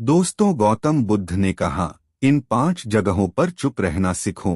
दोस्तों, गौतम बुद्ध ने कहा, इन 5 जगहों पर चुप रहना सीखो।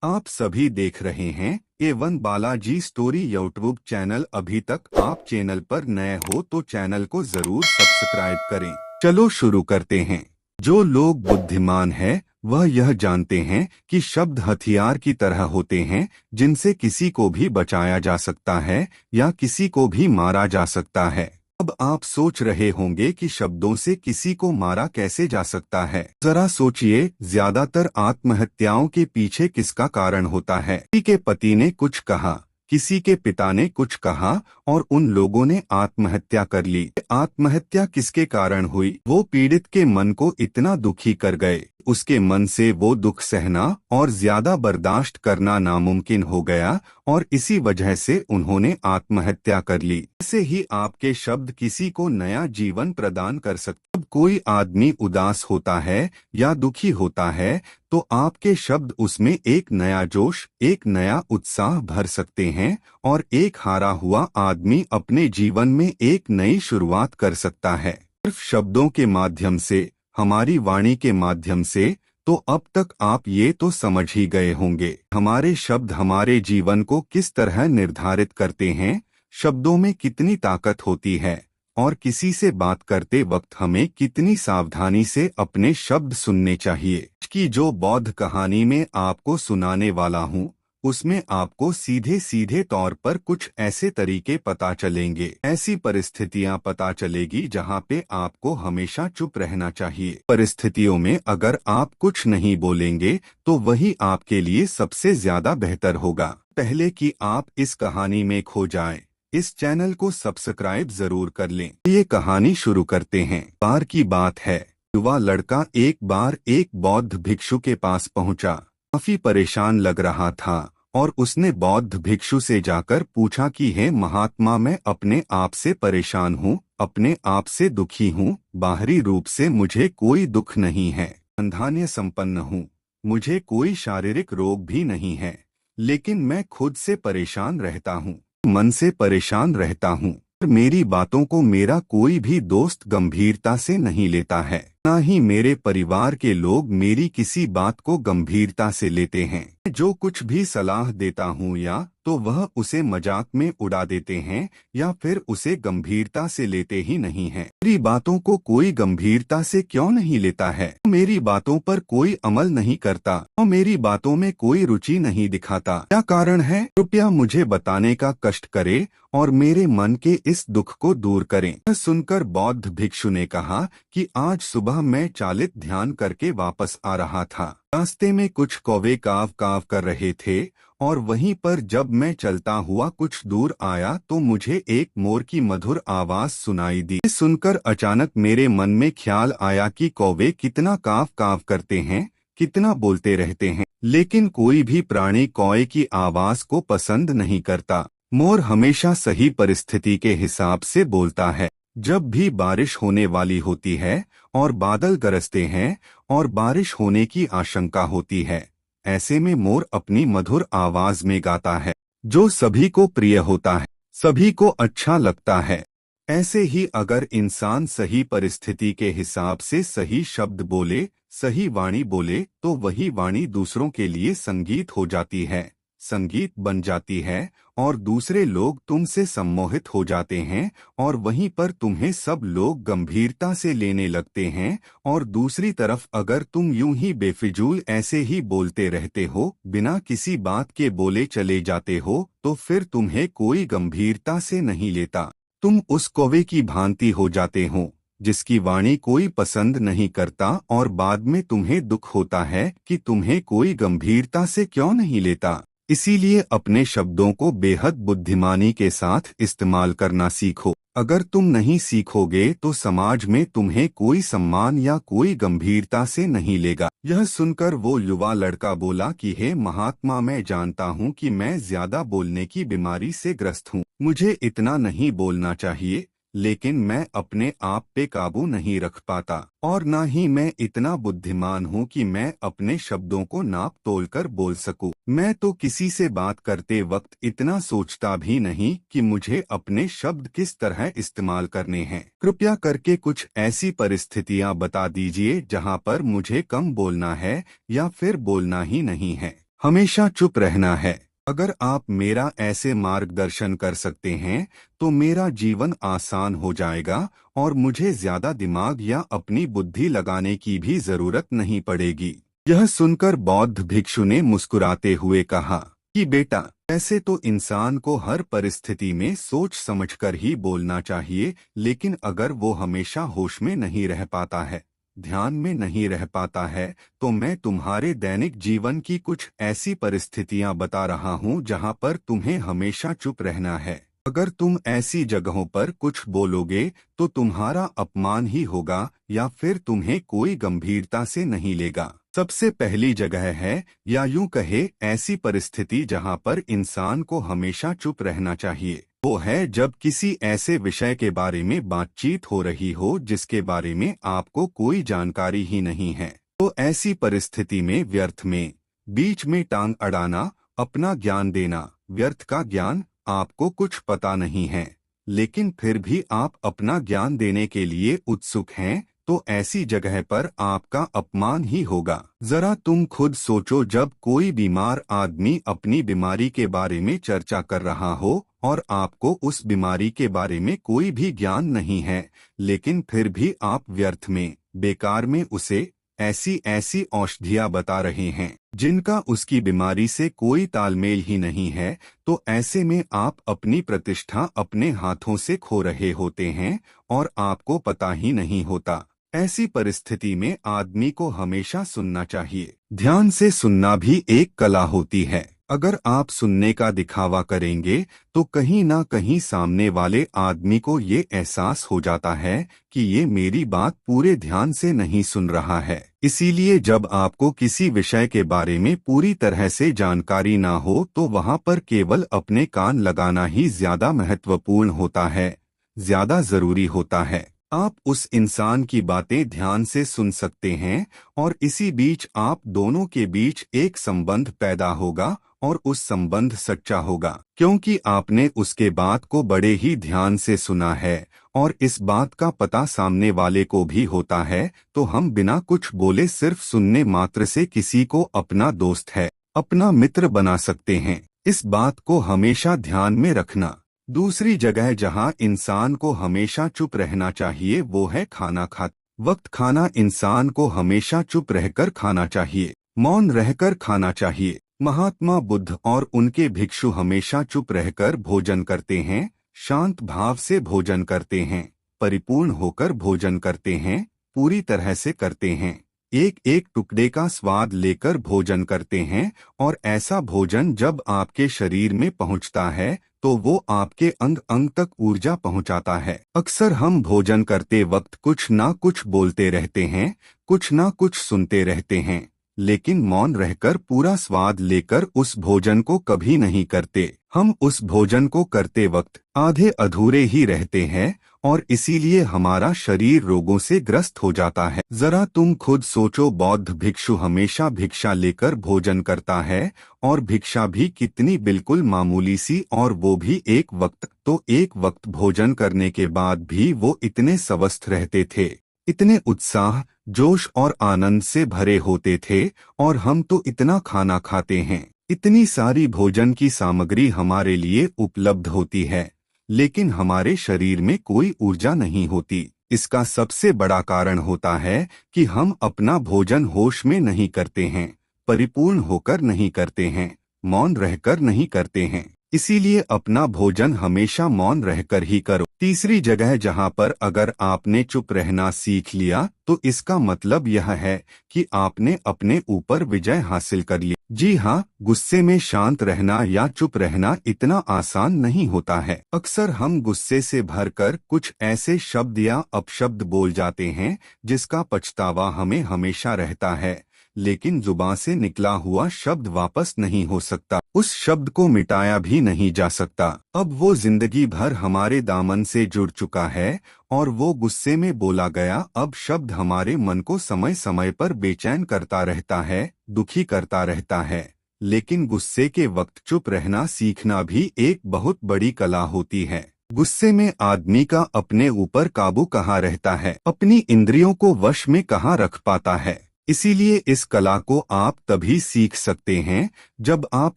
आप सभी देख रहे हैं A1 Balaji story YouTube channel. अभी तक आप चैनल पर नए हो तो चैनल को जरूर सब्सक्राइब करें। चलो शुरू करते हैं। जो लोग बुद्धिमान हैं वह यह जानते हैं कि शब्द हथियार की तरह होते हैं जिनसे किसी को भी बचाया जा सकता है या किसी को भी मारा जा सकता है। अब आप सोच रहे होंगे कि शब्दों से किसी को मारा कैसे जा सकता है। जरा सोचिए, ज्यादातर आत्महत्याओं के पीछे किसका कारण होता है? किसी के पति ने कुछ कहा, किसी के पिता ने कुछ कहा और उन लोगों ने आत्महत्या कर ली। आत्महत्या किसके कारण हुई? वो पीड़ित के मन को इतना दुखी कर गए, उसके मन से वो दुख सहना और ज्यादा बर्दाश्त करना नामुमकिन हो गया और इसी वजह से उन्होंने आत्महत्या कर ली। ऐसे ही आपके शब्द किसी को नया जीवन प्रदान कर सकते। जब कोई आदमी उदास होता है या दुखी होता है तो आपके शब्द उसमें एक नया जोश, एक नया उत्साह भर सकते हैं और एक हारा हुआ आदमी अपने जीवन में एक नई शुरुआत कर सकता है। सिर्फ शब्दों के माध्यम से, हमारी वाणी के माध्यम से। तो अब तक आप ये तो समझ ही गए होंगे हमारे शब्द हमारे जीवन को किस तरह निर्धारित करते हैं, शब्दों में कितनी ताकत होती है और किसी से बात करते वक्त हमें कितनी सावधानी से अपने शब्द सुनने चाहिए। आज की जो बौद्ध कहानी में आपको सुनाने वाला हूँ उसमें आपको सीधे सीधे तौर पर कुछ ऐसे तरीके पता चलेंगे, ऐसी परिस्थितियां पता चलेगी जहां पे आपको हमेशा चुप रहना चाहिए। परिस्थितियों में अगर आप कुछ नहीं बोलेंगे तो वही आपके लिए सबसे ज्यादा बेहतर होगा। पहले कि आप इस कहानी में खो जाएं, इस चैनल को सब्सक्राइब जरूर कर लें। ये कहानी शुरू करते हैं। बार की बात है, युवा लड़का एक बार एक बौद्ध भिक्षु के पास पहुंचा। काफी परेशान लग रहा था और उसने बौद्ध भिक्षु से जाकर पूछा कि हे महात्मा, मैं अपने आप से परेशान हूँ, अपने आप से दुखी हूँ। बाहरी रूप से मुझे कोई दुख नहीं है, धनधान्य संपन्न हूँ, मुझे कोई शारीरिक रोग भी नहीं है, लेकिन मैं खुद से परेशान रहता हूँ, मन से परेशान रहता हूँ। मेरी बातों को मेरा कोई भी दोस्त गंभीरता से नहीं लेता है, ना ही मेरे परिवार के लोग मेरी किसी बात को गंभीरता से लेते हैं। जो कुछ भी सलाह देता हूँ या तो वह उसे मजाक में उड़ा देते हैं या फिर उसे गंभीरता से लेते ही नहीं हैं। मेरी बातों को कोई गंभीरता से क्यों नहीं लेता है? मेरी बातों पर कोई अमल नहीं करता और मेरी बातों में कोई रुचि नहीं दिखाता, क्या कारण है? कृपया मुझे बताने का कष्ट करे और मेरे मन के इस दुख को दूर करें। यह सुनकर बौद्ध भिक्षु ने कहा कि आज सुबह मैं चालित ध्यान करके वापस आ रहा था। रास्ते में कुछ कौवे काव काव कर रहे थे और वहीं पर जब मैं चलता हुआ कुछ दूर आया तो मुझे एक मोर की मधुर आवाज सुनाई दी। सुनकर अचानक मेरे मन में ख्याल आया कि कौवे कितना काव काव करते हैं, कितना बोलते रहते हैं, लेकिन कोई भी प्राणी कौवे की आवाज को पसंद नहीं करता। मोर हमेशा सही परिस्थिति के हिसाब से बोलता है। जब भी बारिश होने वाली होती है और बादल गरजते हैं और बारिश होने की आशंका होती है, ऐसे में मोर अपनी मधुर आवाज में गाता है, जो सभी को प्रिय होता है, सभी को अच्छा लगता है। ऐसे ही अगर इंसान सही परिस्थिति के हिसाब से सही शब्द बोले, सही वाणी बोले, तो वही वाणी दूसरों के लिए संगीत हो जाती है, संगीत बन जाती है और दूसरे लोग तुमसे सम्मोहित हो जाते हैं और वहीं पर तुम्हें सब लोग गंभीरता से लेने लगते हैं। और दूसरी तरफ अगर तुम यूं ही बेफिजूल ऐसे ही बोलते रहते हो, बिना किसी बात के बोले चले जाते हो, तो फिर तुम्हें कोई गंभीरता से नहीं लेता। तुम उस कौवे की भांति हो जाते हो जिसकी वाणी कोई पसंद नहीं करता और बाद में तुम्हें दुख होता है कि तुम्हें कोई गंभीरता से क्यों नहीं लेता। इसीलिए अपने शब्दों को बेहद बुद्धिमानी के साथ इस्तेमाल करना सीखो। अगर तुम नहीं सीखोगे तो समाज में तुम्हें कोई सम्मान या कोई गंभीरता से नहीं लेगा। यह सुनकर वो युवा लड़का बोला कि हे महात्मा, मैं जानता हूँ कि मैं ज्यादा बोलने की बीमारी से ग्रस्त हूँ, मुझे इतना नहीं बोलना चाहिए, लेकिन मैं अपने आप पे काबू नहीं रख पाता, और ना ही मैं इतना बुद्धिमान हूँ कि मैं अपने शब्दों को नाप तोल कर बोल सकूं। मैं तो किसी से बात करते वक्त इतना सोचता भी नहीं कि मुझे अपने शब्द किस तरह इस्तेमाल करने हैं। कृपया करके कुछ ऐसी परिस्थितियां बता दीजिए जहां पर मुझे कम बोलना है या फिर बोलना ही नहीं है, हमेशा चुप रहना है। अगर आप मेरा ऐसे मार्गदर्शन कर सकते हैं तो मेरा जीवन आसान हो जाएगा और मुझे ज्यादा दिमाग या अपनी बुद्धि लगाने की भी जरूरत नहीं पड़ेगी। यह सुनकर बौद्ध भिक्षु ने मुस्कुराते हुए कहा कि बेटा, ऐसे तो इंसान को हर परिस्थिति में सोच समझकर ही बोलना चाहिए, लेकिन अगर वो हमेशा होश में नहीं रह पाता है, ध्यान में नहीं रह पाता है, तो मैं तुम्हारे दैनिक जीवन की कुछ ऐसी परिस्थितियां बता रहा हूं जहां पर तुम्हें हमेशा चुप रहना है। अगर तुम ऐसी जगहों पर कुछ बोलोगे तो तुम्हारा अपमान ही होगा या फिर तुम्हें कोई गंभीरता से नहीं लेगा। सबसे पहली जगह है, या यूं कहे ऐसी परिस्थिति जहां पर इंसान को हमेशा चुप रहना चाहिए, वो है जब किसी ऐसे विषय के बारे में बातचीत हो रही हो जिसके बारे में आपको कोई जानकारी ही नहीं है। तो ऐसी परिस्थिति में व्यर्थ में बीच में टांग अड़ाना, अपना ज्ञान देना, व्यर्थ का ज्ञान, आपको कुछ पता नहीं है लेकिन फिर भी आप अपना ज्ञान देने के लिए उत्सुक हैं, तो ऐसी जगह पर आपका अपमान ही होगा। जरा तुम खुद सोचो, जब कोई बीमार आदमी अपनी बीमारी के बारे में चर्चा कर रहा हो और आपको उस बीमारी के बारे में कोई भी ज्ञान नहीं है, लेकिन फिर भी आप व्यर्थ में, बेकार में उसे ऐसी ऐसी औषधियां बता रहे हैं जिनका उसकी बीमारी से कोई तालमेल ही नहीं है, तो ऐसे में आप अपनी प्रतिष्ठा अपने हाथों से खो रहे होते हैं और आपको पता ही नहीं होता। ऐसी परिस्थिति में आदमी को हमेशा सुनना चाहिए। ध्यान से सुनना भी एक कला होती है। अगर आप सुनने का दिखावा करेंगे तो कहीं ना कहीं सामने वाले आदमी को ये एहसास हो जाता है कि ये मेरी बात पूरे ध्यान से नहीं सुन रहा है। इसीलिए जब आपको किसी विषय के बारे में पूरी तरह से जानकारी ना हो तो वहाँ पर केवल अपने कान लगाना ही ज्यादा महत्वपूर्ण होता है, ज्यादा जरूरी होता है। आप उस इंसान की बातें ध्यान से सुन सकते हैं और इसी बीच आप दोनों के बीच एक संबंध पैदा होगा और उस संबंध सच्चा होगा, क्योंकि आपने उसके बात को बड़े ही ध्यान से सुना है और इस बात का पता सामने वाले को भी होता है। तो हम बिना कुछ बोले सिर्फ सुनने मात्र से किसी को अपना दोस्त है, अपना मित्र बना सकते हैं। इस बात को हमेशा ध्यान में रखना। दूसरी जगह जहां इंसान को हमेशा चुप रहना चाहिए वो है खाना खाते वक्त। खाना इंसान को हमेशा चुप रहकर खाना चाहिए, मौन रहकर खाना चाहिए। महात्मा बुद्ध और उनके भिक्षु हमेशा चुप रहकर भोजन करते हैं, शांत भाव से भोजन करते हैं, परिपूर्ण होकर भोजन करते हैं, पूरी तरह से करते हैं, एक एक टुकड़े का स्वाद लेकर भोजन करते हैं। और ऐसा भोजन जब आपके शरीर में पहुंचता है तो वो आपके अंग अंग तक ऊर्जा पहुंचाता है। अक्सर हम भोजन करते वक्त कुछ ना कुछ बोलते रहते हैं, कुछ ना कुछ सुनते रहते हैं, लेकिन मौन रहकर पूरा स्वाद लेकर उस भोजन को कभी नहीं करते। हम उस भोजन को करते वक्त आधे अधूरे ही रहते हैं और इसीलिए हमारा शरीर रोगों से ग्रस्त हो जाता है। जरा तुम खुद सोचो, बौद्ध भिक्षु हमेशा भिक्षा लेकर भोजन करता है और भिक्षा भी कितनी बिल्कुल मामूली सी, और वो भी एक वक्त। तो एक वक्त भोजन करने के बाद भी वो इतने स्वस्थ रहते थे, इतने उत्साह, जोश और आनंद से भरे होते थे। और हम तो इतना खाना खाते हैं, इतनी सारी भोजन की सामग्री हमारे लिए उपलब्ध होती है, लेकिन हमारे शरीर में कोई ऊर्जा नहीं होती। इसका सबसे बड़ा कारण होता है कि हम अपना भोजन होश में नहीं करते हैं, परिपूर्ण होकर नहीं करते हैं, मौन रहकर नहीं करते हैं। इसीलिए अपना भोजन हमेशा मौन रहकर ही करो। तीसरी जगह जहां पर अगर आपने चुप रहना सीख लिया तो इसका मतलब यह है कि आपने अपने ऊपर विजय हासिल कर ली। जी हाँ, गुस्से में शांत रहना या चुप रहना इतना आसान नहीं होता है। अक्सर हम गुस्से से भरकर कुछ ऐसे शब्द या अपशब्द बोल जाते हैं जिसका पछतावा हमें हमेशा रहता है, लेकिन जुबान से निकला हुआ शब्द वापस नहीं हो सकता, उस शब्द को मिटाया भी नहीं जा सकता। अब वो जिंदगी भर हमारे दामन से जुड़ चुका है और वो गुस्से में बोला गया अब शब्द हमारे मन को समय समय पर बेचैन करता रहता है, दुखी करता रहता है। लेकिन गुस्से के वक्त चुप रहना सीखना भी एक बहुत बड़ी कला होती है। गुस्से में आदमी का अपने ऊपर काबू कहाँ रहता है, अपनी इंद्रियों को वश में कहाँ रख पाता है। इसीलिए इस कला को आप तभी सीख सकते हैं जब आप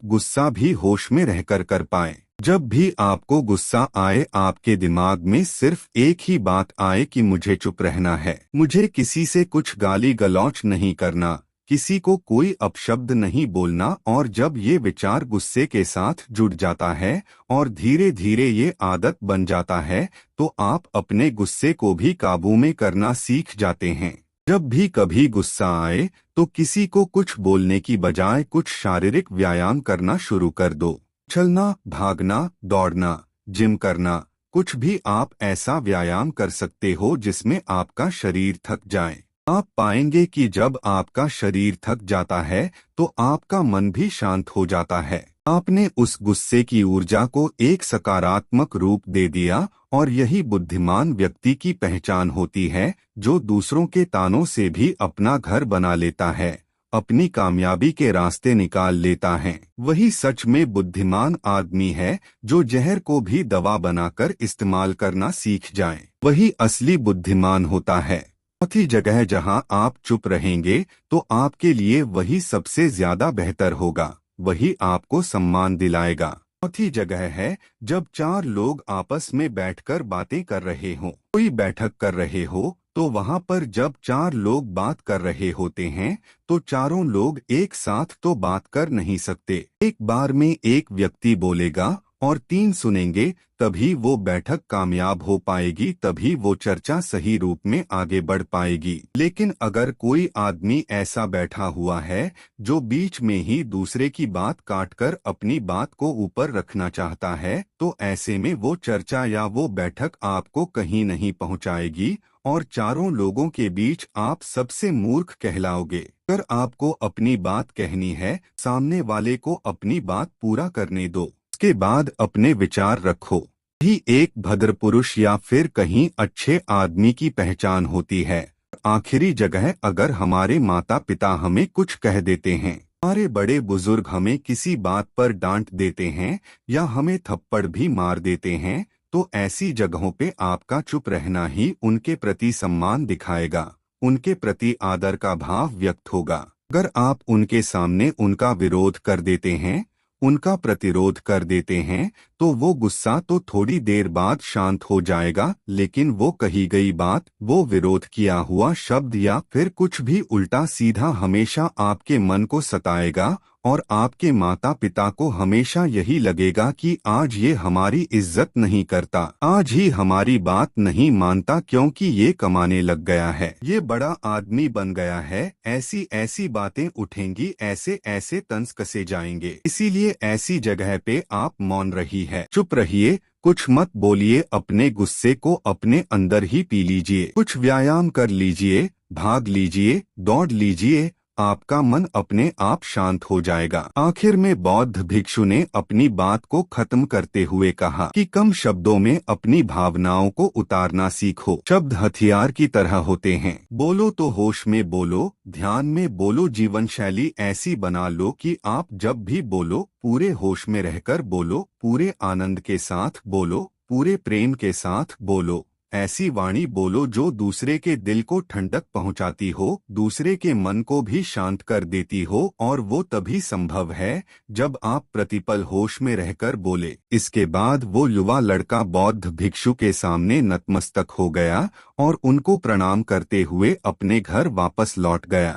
गुस्सा भी होश में रहकर कर पाएं। जब भी आपको गुस्सा आए, आपके दिमाग में सिर्फ एक ही बात आए कि मुझे चुप रहना है, मुझे किसी से कुछ गाली गलौच नहीं करना, किसी को कोई अपशब्द नहीं बोलना। और जब ये विचार गुस्से के साथ जुड़ जाता है और धीरे धीरे ये आदत बन जाता है, तो आप अपने गुस्से को भी काबू में करना सीख जाते हैं। जब भी कभी गुस्सा आए तो किसी को कुछ बोलने की बजाय कुछ शारीरिक व्यायाम करना शुरू कर दो। चलना, भागना, दौड़ना, जिम करना, कुछ भी आप ऐसा व्यायाम कर सकते हो जिसमें आपका शरीर थक जाए। आप पाएंगे कि जब आपका शरीर थक जाता है तो आपका मन भी शांत हो जाता है। आपने उस गुस्से की ऊर्जा को एक सकारात्मक रूप दे दिया और यही बुद्धिमान व्यक्ति की पहचान होती है, जो दूसरों के तानों से भी अपना घर बना लेता है, अपनी कामयाबी के रास्ते निकाल लेता है। वही सच में बुद्धिमान आदमी है जो जहर को भी दवा बनाकर इस्तेमाल करना सीख जाए। वही असली बुद्धिमान होता है। चौथी जगह जहां आप चुप रहेंगे तो आपके लिए वही सबसे ज्यादा बेहतर होगा, वही आपको सम्मान दिलाएगा। चौथी जगह है जब चार लोग आपस में बैठकर बातें कर रहे हों, कोई बैठक कर रहे हो, तो वहां पर जब चार लोग बात कर रहे होते हैं तो चारों लोग एक साथ तो बात कर नहीं सकते। एक बार में एक व्यक्ति बोलेगा और तीन सुनेंगे, तभी वो बैठक कामयाब हो पाएगी, तभी वो चर्चा सही रूप में आगे बढ़ पाएगी। लेकिन अगर कोई आदमी ऐसा बैठा हुआ है जो बीच में ही दूसरे की बात काटकर अपनी बात को ऊपर रखना चाहता है, तो ऐसे में वो चर्चा या वो बैठक आपको कहीं नहीं पहुंचाएगी और चारों लोगों के बीच आप सबसे मूर्ख कहलाओगे। अगर आपको अपनी बात कहनी है, सामने वाले को अपनी बात पूरा करने दो, के बाद अपने विचार रखो। भी एक भद्र पुरुष या फिर कहीं अच्छे आदमी की पहचान होती है। आखिरी जगह अगर हमारे माता पिता हमें कुछ कह देते हैं, हमारे बड़े बुजुर्ग हमें किसी बात पर डांट देते हैं या हमें थप्पड़ भी मार देते हैं, तो ऐसी जगहों पे आपका चुप रहना ही उनके प्रति सम्मान दिखाएगा, उनके प्रति आदर का भाव व्यक्त होगा। अगर आप उनके सामने उनका विरोध कर देते हैं, उनका प्रतिरोध कर देते हैं, तो वो गुस्सा तो थोड़ी देर बाद शांत हो जाएगा, लेकिन वो कही गई बात, वो विरोध किया हुआ शब्द या फिर कुछ भी उल्टा सीधा हमेशा आपके मन को सताएगा और आपके माता पिता को हमेशा यही लगेगा कि आज ये हमारी इज्जत नहीं करता, आज ही हमारी बात नहीं मानता क्योंकि ये कमाने लग गया है, ये बड़ा आदमी बन गया है। ऐसी ऐसी बातें उठेंगी, ऐसे ऐसे तंज कसे जाएंगे। इसीलिए ऐसी जगह पे आप मौन रही है, चुप रहिए, कुछ मत बोलिए, अपने गुस्से को अपने अंदर ही पी लीजिए, कुछ व्यायाम कर लीजिए, भाग लीजिए, दौड़ लीजिए, आपका मन अपने आप शांत हो जाएगा। आखिर में बौद्ध भिक्षु ने अपनी बात को खत्म करते हुए कहा कि कम शब्दों में अपनी भावनाओं को उतारना सीखो। शब्द हथियार की तरह होते हैं, बोलो तो होश में बोलो, ध्यान में बोलो, जीवन शैली ऐसी बना लो कि आप जब भी बोलो पूरे होश में रहकर बोलो, पूरे आनंद के साथ बोलो, पूरे प्रेम के साथ बोलो। ऐसी वाणी बोलो जो दूसरे के दिल को ठंडक पहुंचाती हो, दूसरे के मन को भी शांत कर देती हो, और वो तभी संभव है जब आप प्रतिपल होश में रहकर बोले। इसके बाद वो युवा लड़का बौद्ध भिक्षु के सामने नतमस्तक हो गया और उनको प्रणाम करते हुए अपने घर वापस लौट गया।